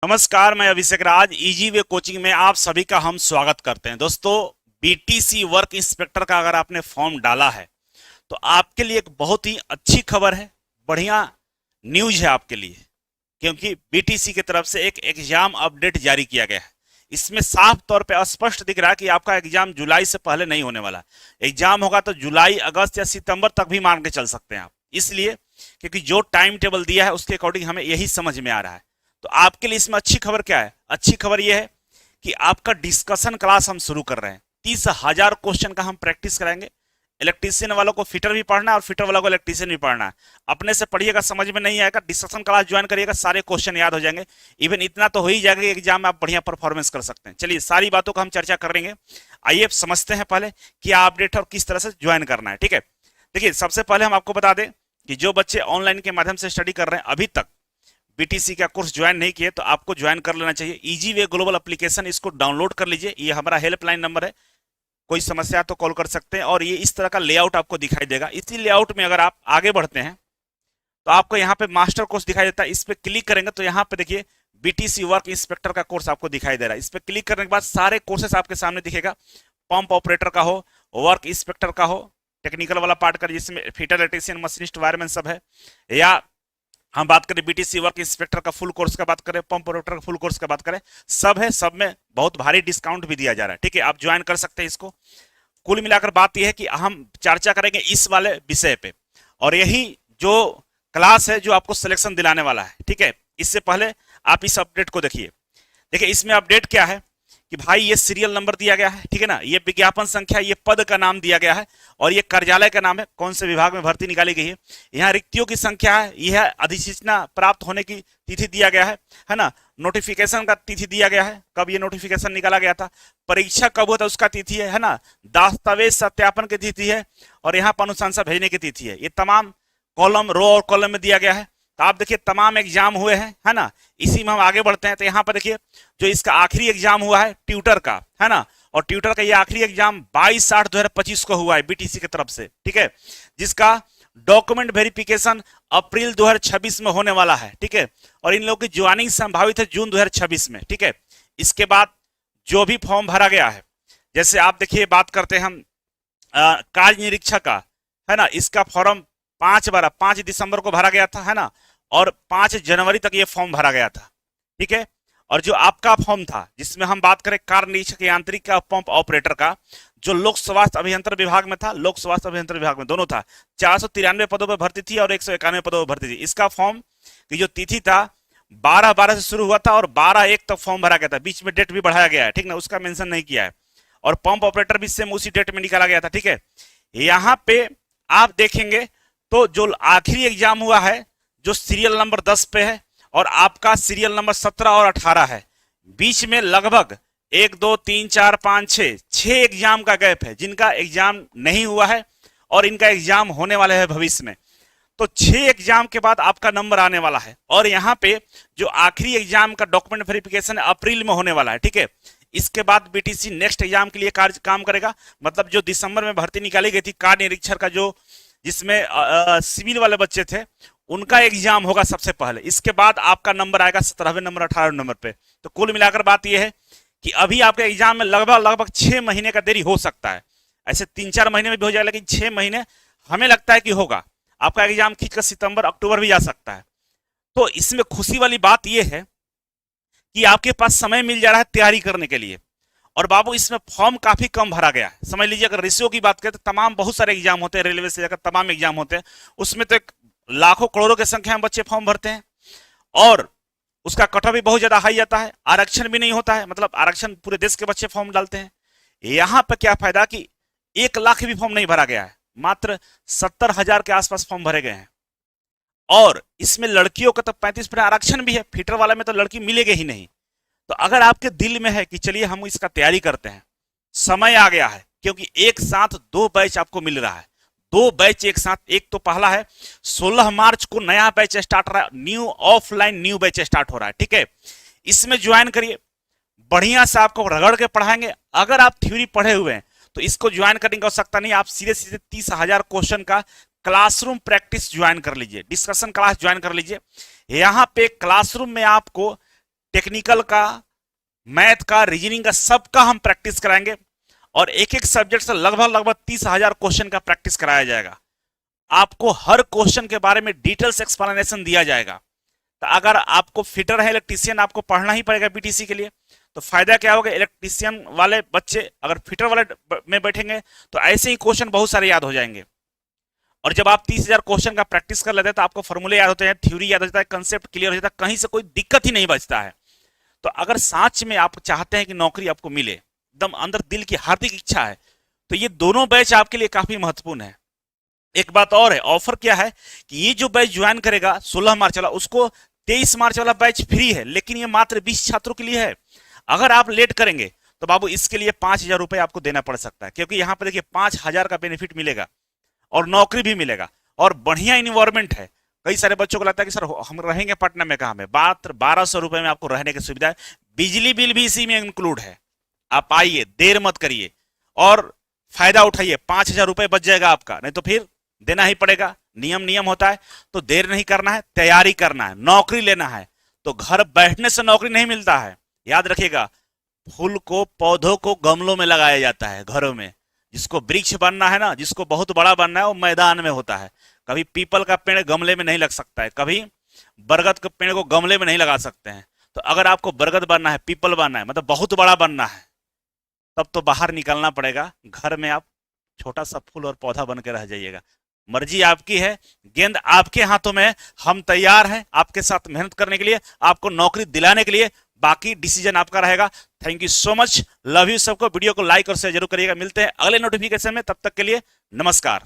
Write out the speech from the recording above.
नमस्कार, मैं अभिषेक राज easy way coaching में आप सभी का हम स्वागत करते हैं। दोस्तों, बीटीसी वर्क इंस्पेक्टर का अगर आपने फॉर्म डाला है तो आपके लिए एक बहुत ही अच्छी खबर है, बढ़िया न्यूज है आपके लिए, क्योंकि बीटीसी की तरफ से एक एग्जाम अपडेट जारी किया गया है। इसमें साफ तौर पे स्पष्ट दिख रहा है कि आपका एग्जाम जुलाई से पहले नहीं होने वाला। एग्जाम होगा तो जुलाई, अगस्त या सितंबर तक भी मान के चल सकते हैं आप, इसलिए क्योंकि जो टाइम टेबल दिया है उसके अकॉर्डिंग हमें यही समझ में आ रहा है। तो आपके लिए इसमें अच्छी खबर क्या है? अच्छी खबर यह है कि आपका डिस्कशन क्लास हम शुरू कर रहे हैं। 30,000 क्वेश्चन का हम प्रैक्टिस कराएंगे। इलेक्ट्रीशियन वालों को फिटर भी पढ़ना है और फिटर वालों को इलेक्ट्रीशियन भी पढ़ना है। अपने से पढ़िएगा, समझ में नहीं आएगा, डिस्कशन क्लास ज्वाइन करिएगा, सारे क्वेश्चन याद हो जाएंगे। इवन इतना तो हो ही जाएगा कि एग्जाम में आप बढ़िया परफॉर्मेंस कर सकते हैं। चलिए, सारी बातों का हम चर्चा करेंगे। आइए समझते हैं पहले क्या अपडेट है और किस तरह से ज्वाइन करना है। ठीक है, देखिए, सबसे पहले हम आपको बता दें कि जो बच्चे ऑनलाइन के माध्यम से स्टडी कर रहे हैं, अभी तक बीटीसी का कोर्स ज्वाइन नहीं किए तो आपको ज्वाइन कर लेना चाहिए। इजी वे ग्लोबल एप्लीकेशन, इसको डाउनलोड कर लीजिए। ये हमारा हेल्पलाइन नंबर है, कोई समस्या तो कॉल कर सकते हैं। और ये इस तरह का लेआउट आपको दिखाई देगा। इसी लेआउट में अगर आप आगे बढ़ते हैं तो आपको यहाँ पे मास्टर कोर्स दिखाई देता है। इस पर क्लिक करेंगे तो यहाँ पे देखिए बीटीसी वर्क इंस्पेक्टर का कोर्स आपको दिखाई दे रहा है। इस पर क्लिक करने के बाद सारे कोर्सेस आपके सामने दिखेगा। पंप ऑपरेटर का हो, वर्क इंस्पेक्टर का हो, टेक्निकल वाला पार्ट का जिसमें फिटर, इलेक्ट्रीशियन, मशीनिस्ट, वायरमैन सब है, या हम बात करें बीटीसी वर्क इंस्पेक्टर का फुल कोर्स का बात करें, पंप ऑपरेटर का फुल कोर्स का बात करें, सब है। सब में बहुत भारी डिस्काउंट भी दिया जा रहा है। ठीक है, आप ज्वाइन कर सकते हैं इसको। कुल मिलाकर बात यह है कि हम चर्चा करेंगे इस वाले विषय पे, और यही जो क्लास है जो आपको सिलेक्शन दिलाने वाला है। ठीक है, इससे पहले आप इस अपडेट को देखिए। देखिए, इसमें अपडेट क्या है कि भाई ये सीरियल नंबर दिया गया है, ठीक है ना, ये विज्ञापन संख्या, ये पद का नाम दिया गया है, और ये कार्यालय का नाम है, कौन से विभाग में भर्ती निकाली गई है। यहाँ रिक्तियों की संख्या है, यह अधिसूचना प्राप्त होने की तिथि दिया गया है ना। नोटिफिकेशन का तिथि दिया गया है, कब ये नोटिफिकेशन निकाला गया था, परीक्षा कब हुआ था उसका तिथि है ना, दस्तावेज सत्यापन की तिथि है, और यहाँ पर अनुशंसा भेजने की तिथि है। ये तमाम कॉलम, रो और कॉलम में दिया गया है। तो आप देखिए तमाम एग्जाम हुए हैं, है ना। इसी में हम आगे बढ़ते हैं तो यहाँ पर देखिए जो इसका आखिरी एग्जाम हुआ है ट्यूटर का, है ना, और ट्यूटर का ये आखिरी एग्जाम 22/8/2025 को हुआ है बीटीसी की तरफ से। ठीक है, जिसका डॉक्यूमेंट वेरिफिकेशन अप्रैल 2026 में होने वाला है। ठीक है, और इन लोगों की ज्वाइनिंग संभावित है जून 2026 में। ठीक है, इसके बाद जो भी फॉर्म भरा गया है, जैसे आप देखिए, बात करते हैं हम कार्य निरीक्षक का, है ना, इसका फॉर्म 5 दिसंबर को भरा गया था, है ना, और 5 जनवरी तक ये फॉर्म भरा गया था। ठीक है, और जो आपका फॉर्म था जिसमें हम बात करें कार्य निरीक्षक यांत्रिक का, पंप ऑपरेटर का, जो लोक स्वास्थ्य अभियंत्रण विभाग में था, लोक स्वास्थ्य अभियंत्रण विभाग में दोनों था, 493 पदों पर भर्ती थी और 191 पदों पर भर्ती थी। इसका फॉर्म की जो तिथि था 12/12 से शुरू हुआ था और 12/1 तक फॉर्म भरा गया था। बीच में डेट भी बढ़ाया गया है, ठीक ना, उसका मेंशन नहीं किया है। और पंप ऑपरेटर भी सेम उसी डेट में निकाला गया था। ठीक है, यहाँ पे आप देखेंगे तो जो आखिरी एग्जाम हुआ है जो सीरियल नंबर 10 पे है, और आपका सीरियल नंबर 17 और 18 है। बीच में लगभग 1 2 3 4 5 6 एग्जाम का गैप है, जिनका एग्जाम नहीं हुआ है और इनका एग्जाम होने वाला है भविष्य में। तो 6 एग्जाम के बाद आपका नंबर आने वाला है, और यहाँ पे जो आखिरी एग्जाम का डॉक्यूमेंट वेरिफिकेशन अप्रैल में होने वाला है। ठीक है, इसके बाद बीटीसी नेक्स्ट एग्जाम के लिए काम करेगा। मतलब जो दिसंबर में भर्ती निकाली गई थी कार्य निरीक्षक का, जो जिसमें सिविल वाले बच्चे थे, उनका एग्जाम होगा सबसे पहले। इसके बाद आपका नंबर आएगा 17वें नंबर, 18वें नंबर पे। तो कुल मिलाकर बात यह है कि अभी आपके एग्जाम में लगभग 6 महीने का देरी हो सकता है। ऐसे 3-4 महीने में भी हो जाएगा, लेकिन 6 महीने हमें लगता है कि होगा। आपका एग्जाम खींचकर सितंबर, अक्टूबर भी जा सकता है। तो इसमें खुशी वाली बात यह है कि आपके पास समय मिल जा रहा है तैयारी करने के लिए। और बाबू, इसमें फॉर्म काफी कम भरा गया है। समझ लीजिए, अगर रेशियो की बात करें तो तमाम बहुत सारे एग्जाम होते हैं, रेलवे से लेकर तमाम एग्जाम होते हैं, उसमें तो लाखों करोड़ों की संख्या में बच्चे फॉर्म भरते हैं, और उसका कट ऑफ भी बहुत ज्यादा हाई आता है। आरक्षण भी नहीं होता है, मतलब आरक्षण पूरे देश के बच्चे फॉर्म डालते हैं। यहाँ पे क्या फायदा कि 1 लाख भी फॉर्म नहीं भरा गया है, मात्र 70,000 के आसपास फॉर्म भरे गए हैं। और इसमें लड़कियों का तो 35% आरक्षण भी है, फिटर वाला में तो लड़की मिलेगी ही नहीं। तो अगर आपके दिल में है कि चलिए हम इसका तैयारी करते हैं, समय आ गया है, क्योंकि एक साथ 2 बैच आपको मिल रहा है। 2 बैच एक साथ। एक तो पहला है 16 मार्च को नया बैच स्टार्ट हो रहा है, new offline new batch start हो रहा है। ठीक है, इसमें ज्वाइन करिए, बढ़िया से आपको रगड़ के पढ़ाएंगे। अगर आप थ्योरी पढ़े हुए हैं तो इसको ज्वाइन करने की आवश्यकता नहीं, आप सीधे सीधे 30,000 क्वेश्चन का क्लासरूम प्रैक्टिस ज्वाइन कर लीजिए, डिस्कशन क्लास ज्वाइन कर लीजिए। यहाँ पे क्लासरूम में आपको टेक्निकल का, मैथ का, रीजनिंग का, सबका हम प्रैक्टिस कराएंगे और एक एक सब्जेक्ट से लगभग लगभग 30,000 क्वेश्चन का प्रैक्टिस कराया जाएगा। आपको हर क्वेश्चन के बारे में डिटेल्स एक्सप्लेनेशन दिया जाएगा। तो अगर आपको फिटर है इलेक्ट्रीशियन, आपको पढ़ना ही पड़ेगा बीटीसी के लिए। तो फायदा क्या होगा, इलेक्ट्रीशियन वाले बच्चे अगर फिटर वाले में बैठेंगे तो ऐसे ही क्वेश्चन बहुत सारे याद हो जाएंगे। और जब आप 30,000 क्वेश्चन का प्रैक्टिस कर लेते हैं तो आपको फॉर्मूले याद होते हैं, थ्योरी याद हो जाता है, कंसेप्ट क्लियर हो जाता है, कहीं से कोई दिक्कत ही नहीं बचता है। तो अगर सच में आप चाहते हैं कि नौकरी आपको मिले, एकदम अंदर दिल की हार्दिक इच्छा है, तो ये दोनों बैच आपके लिए काफी महत्वपूर्ण है। एक बात और है, ऑफर क्या है कि ये जो बैच ज्वाइन करेगा 16 मार्च वाला, उसको 23 मार्च वाला बैच फ्री है, लेकिन ये मात्र 20 छात्रों के लिए है। अगर आप लेट करेंगे तो बाबू इसके लिए 5,000 रुपए आपको देना पड़ सकता है, क्योंकि यहां पर देखिए 5,000 का बेनिफिट मिलेगा और नौकरी भी मिलेगा और बढ़िया इन्वायरमेंट है। कई सारे बच्चों को लगता है कि सर हम रहेंगे पटना में, कहाँ में, मात्र 1,200 रुपए में आपको रहने की सुविधा है, बिजली बिल भी इसी में इंक्लूड है। आप आइए, देर मत करिए और फायदा उठाइए, 5,000 रुपए बच जाएगा आपका, नहीं तो फिर देना ही पड़ेगा। नियम होता है, तो देर नहीं करना है, तैयारी करना है, नौकरी लेना है। तो घर बैठने से नौकरी नहीं मिलता है, याद रखिएगा। फूल को, पौधों को गमलों में लगाया जाता है, घरों में। जिसको वृक्ष बनना है ना, जिसको बहुत बड़ा बनना है, वो मैदान में होता है। कभी पीपल का पेड़ गमले में नहीं लग सकता है, कभी बरगद के पेड़ को गमले में नहीं लगा सकते हैं। तो अगर आपको बरगद बनना है, पीपल बनना है, मतलब बहुत बड़ा बनना है, तब तो बाहर निकलना पड़ेगा। घर में आप छोटा सा फूल और पौधा बन के रह जाइएगा। मर्जी आपकी है, गेंद आपके हाथों में है। हम तैयार हैं आपके साथ मेहनत करने के लिए, आपको नौकरी दिलाने के लिए। बाकी डिसीजन आपका रहेगा। Thank you so much, love you सबको। वीडियो को लाइक और शेयर जरूर करिएगा। मिलते हैं अगले नोटिफिकेशन में, तब तक के लिए नमस्कार।